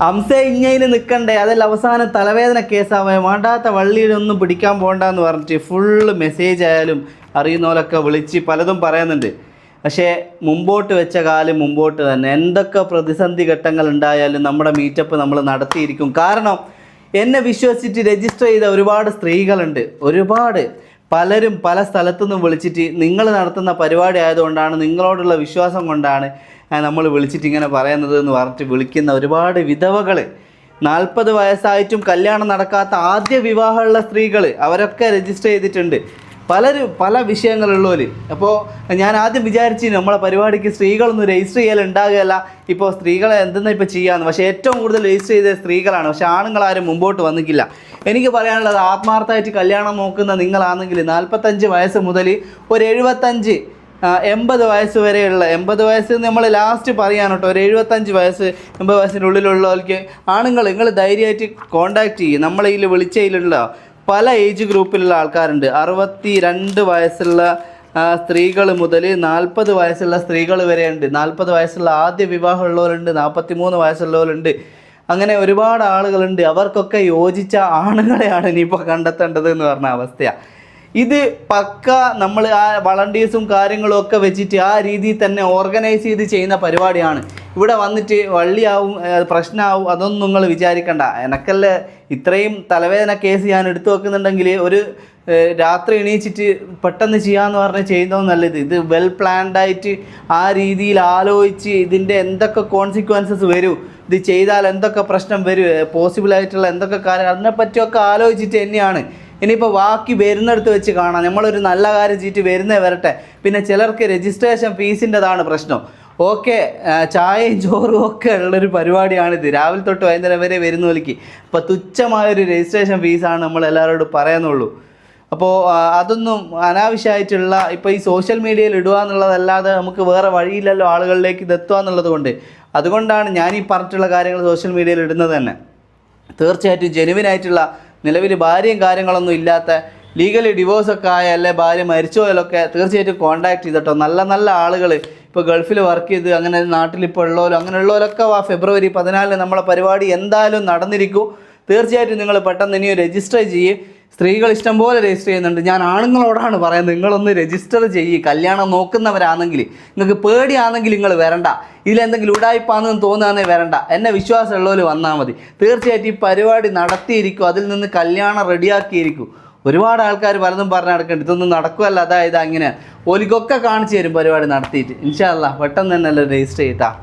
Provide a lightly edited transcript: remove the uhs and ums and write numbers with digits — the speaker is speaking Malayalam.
അംസ ഇങ്ങനെ നിൽക്കണ്ടേ, അതെല്ലാം അവസാനം തലവേദന കേസാവേ, വേണ്ടാത്ത വള്ളിയിലൊന്നും പിടിക്കാൻ പോകണ്ടെന്ന് പറഞ്ഞിട്ട് ഫുള്ള് മെസ്സേജ് ആയാലും അറിയുന്നവരൊക്കെ വിളിച്ച് പലതും പറയുന്നുണ്ട്. പക്ഷേ മുമ്പോട്ട് വെച്ച കാലം മുമ്പോട്ട് തന്നെ. എന്തൊക്കെ പ്രതിസന്ധി ഘട്ടങ്ങൾ ഉണ്ടായാലും നമ്മുടെ മീറ്റപ്പ് നമ്മൾ നടത്തിയിരിക്കും. കാരണം എന്നെ വിശ്വസിച്ചിട്ട് രജിസ്റ്റർ ചെയ്ത ഒരുപാട് സ്ത്രീകളുണ്ട്. ഒരുപാട് പലരും പല സ്ഥലത്തു നിന്നും വിളിച്ചിട്ട് നിങ്ങൾ നടത്തുന്ന പരിപാടി ആയതുകൊണ്ടാണ്, നിങ്ങളോടുള്ള വിശ്വാസം കൊണ്ടാണ് നമ്മൾ വിളിച്ചിട്ട് ഇങ്ങനെ പറയുന്നത് എന്ന് പറഞ്ഞിട്ട് വിളിക്കുന്ന ഒരുപാട് വിധവകൾ, 40 വയസ്സായിട്ടും കല്യാണം നടക്കാത്ത ആദ്യ വിവാഹമുള്ള സ്ത്രീകൾ, അവരൊക്കെ രജിസ്റ്റർ ചെയ്തിട്ടുണ്ട്. പലരും പല വിഷയങ്ങളുള്ളവർ. അപ്പോൾ ഞാൻ ആദ്യം വിചാരിച്ചു നമ്മളെ പരിപാടിക്ക് സ്ത്രീകളൊന്നും രജിസ്റ്റർ ചെയ്യലുണ്ടാകുകയല്ല, ഇപ്പോൾ സ്ത്രീകളെ എന്തെന്ന് ഇപ്പോൾ ചെയ്യാമെന്ന്. പക്ഷേ ഏറ്റവും കൂടുതൽ രജിസ്റ്റർ ചെയ്ത സ്ത്രീകളാണ്. പക്ഷേ ആണുങ്ങളാരും മുമ്പോട്ട് വന്നിട്ടില്ല. എനിക്ക് പറയാനുള്ളത്, ആത്മാർത്ഥമായിട്ട് കല്യാണം നോക്കുന്ന നിങ്ങളാണെങ്കിൽ 45 വയസ്സ് മുതൽ ഒരു 75 80 വയസ്സ് വരെയുള്ള, 80 വയസ്സ് നമ്മൾ ലാസ്റ്റ് പറയാൻ കേട്ടോ, ഒരു 75 വയസ്സ് 80 വയസ്സിൻ്റെ ഉള്ളിലുള്ളവർക്ക് ആണുങ്ങൾ നിങ്ങൾ ധൈര്യമായിട്ട് കോൺടാക്റ്റ് ചെയ്യും. നമ്മളതിൽ വിളിച്ചതിലുള്ള പല ഏജ് ഗ്രൂപ്പിലുള്ള ആൾക്കാരുണ്ട്. 62 വയസ്സുള്ള സ്ത്രീകൾ മുതൽ 40 വയസ്സുള്ള സ്ത്രീകൾ വരെയുണ്ട്. 40 വയസ്സുള്ള ആദ്യ വിവാഹമുള്ളവരുണ്ട്, 43 വയസ്സുള്ളവരുണ്ട്. അങ്ങനെ ഒരുപാട് ആളുകളുണ്ട്. അവർക്കൊക്കെ യോജിച്ച ആണുങ്ങളെയാണ് ഇനിയിപ്പോൾ കണ്ടെത്തേണ്ടത് എന്ന് പറഞ്ഞ അവസ്ഥയാണ്. ഇത് പക്ക നമ്മൾ ആ വളണ്ടിയേഴ്സും കാര്യങ്ങളും ഒക്കെ വെച്ചിട്ട് ആ രീതിയിൽ തന്നെ ഓർഗനൈസ് ചെയ്ത് ചെയ്യുന്ന പരിപാടിയാണ്. ഇവിടെ വന്നിട്ട് വള്ളിയാവും പ്രശ്നമാവും അതൊന്നും നിങ്ങൾ വിചാരിക്കണ്ട. എനക്കല്ലേ ഇത്രയും തലവേദന കേസ് ഞാൻ എടുത്തു വെക്കുന്നുണ്ടെങ്കിൽ ഒരു രാത്രി എണീച്ചിട്ട് പെട്ടെന്ന് ചെയ്യാമെന്ന് പറഞ്ഞ് ചെയ്യുന്നതും നല്ലത്. ഇത് വെൽ പ്ലാൻഡായിട്ട് ആ രീതിയിൽ ആലോചിച്ച് ഇതിൻ്റെ എന്തൊക്കെ കോൺസിക്വൻസസ് വരും, ഇത് ചെയ്താൽ എന്തൊക്കെ പ്രശ്നം വരും, പോസിബിളായിട്ടുള്ള എന്തൊക്കെ കാര്യങ്ങൾ, അതിനെപ്പറ്റിയൊക്കെ ആലോചിച്ചിട്ട് തന്നെയാണ്. ഇനിയിപ്പോൾ ബാക്കി വരുന്നിടത്ത് വെച്ച് കാണാം. നമ്മളൊരു നല്ല കാര്യം ചെയ്തിട്ട് വരുന്നേ വരട്ടെ. പിന്നെ ചിലർക്ക് രജിസ്ട്രേഷൻ ഫീസിൻ്റെതാണ് പ്രശ്നം. ഓക്കെ, ചായയും ചോറും ഒക്കെ ഉള്ളൊരു പരിപാടിയാണിത്. രാവിലെ തൊട്ട് വൈകുന്നേരം വരെ വരുന്ന വിളിക്ക്. അപ്പോൾ തുച്ഛമായൊരു രജിസ്ട്രേഷൻ ഫീസാണ് നമ്മൾ എല്ലാവരോടും പറയുന്നുള്ളൂ. അപ്പോൾ അതൊന്നും അനാവശ്യമായിട്ടുള്ള, ഇപ്പോൾ ഈ സോഷ്യൽ മീഡിയയിൽ ഇടുക എന്നുള്ളതല്ലാതെ നമുക്ക് വേറെ വഴിയില്ലല്ലോ ആളുകളിലേക്ക് ഇതെത്തുക എന്നുള്ളത് കൊണ്ട്. അതുകൊണ്ടാണ് ഞാൻ ഈ പറഞ്ഞിട്ടുള്ള കാര്യങ്ങൾ സോഷ്യൽ മീഡിയയിൽ ഇടുന്നത് തന്നെ. തീർച്ചയായിട്ടും ജെനുവിനായിട്ടുള്ള, നിലവിൽ ഭാര്യയും കാര്യങ്ങളൊന്നും ഇല്ലാത്ത, ലീഗലി ഡിവോഴ്സൊക്കെ ആയ, അല്ലെ ഭാര്യ മരിച്ചു പോയാലൊക്കെ തീർച്ചയായിട്ടും കോൺടാക്ട് ചെയ്തിട്ടോ. നല്ല നല്ല ആളുകൾ ഇപ്പോൾ ഗൾഫിൽ വർക്ക് ചെയ്ത് അങ്ങനെ നാട്ടിലിപ്പോൾ ഉള്ളവരോ അങ്ങനെയുള്ളവരൊക്കെ ഫെബ്രുവരി 14 നമ്മളെ പരിപാടി എന്തായാലും നടന്നിരിക്കും. തീർച്ചയായിട്ടും നിങ്ങൾ പെട്ടെന്ന് ഇനിയും രജിസ്റ്റർ ചെയ്യ്. സ്ത്രീകൾ ഇഷ്ടംപോലെ രജിസ്റ്റർ ചെയ്യുന്നുണ്ട്. ഞാൻ ആണുങ്ങളോടാണ് പറയുന്നത്, നിങ്ങളൊന്ന് രജിസ്റ്റർ ചെയ്യ്. കല്യാണം നോക്കുന്നവരാണെങ്കിൽ, നിങ്ങൾക്ക് പേടിയാണെങ്കിൽ നിങ്ങൾ വരണ്ട. ഇതിലെന്തെങ്കിലും ഉടായിപ്പാണെന്ന് തോന്നുകയാണെങ്കിൽ വരണ്ട. എന്നെ വിശ്വാസമുള്ളവർ വന്നാൽ മതി. തീർച്ചയായിട്ടും ഈ പരിപാടി നടത്തിയിരിക്കും, അതിൽ നിന്ന് കല്യാണം റെഡിയാക്കിയിരിക്കും. ഒരുപാട് ആൾക്കാർ പലതും പറഞ്ഞ് നടക്കുന്നുണ്ട്, ഇതൊന്നും നടക്കുമല്ല, അതായത് അങ്ങനെ ഓലിക്കൊക്കെ കാണിച്ചു തരും പരിപാടി നടത്തിയിട്ട്. ഇൻഷാ അല്ലാഹ് പെട്ടെന്ന് തന്നെ രജിസ്റ്റർ ചെയ്താൽ.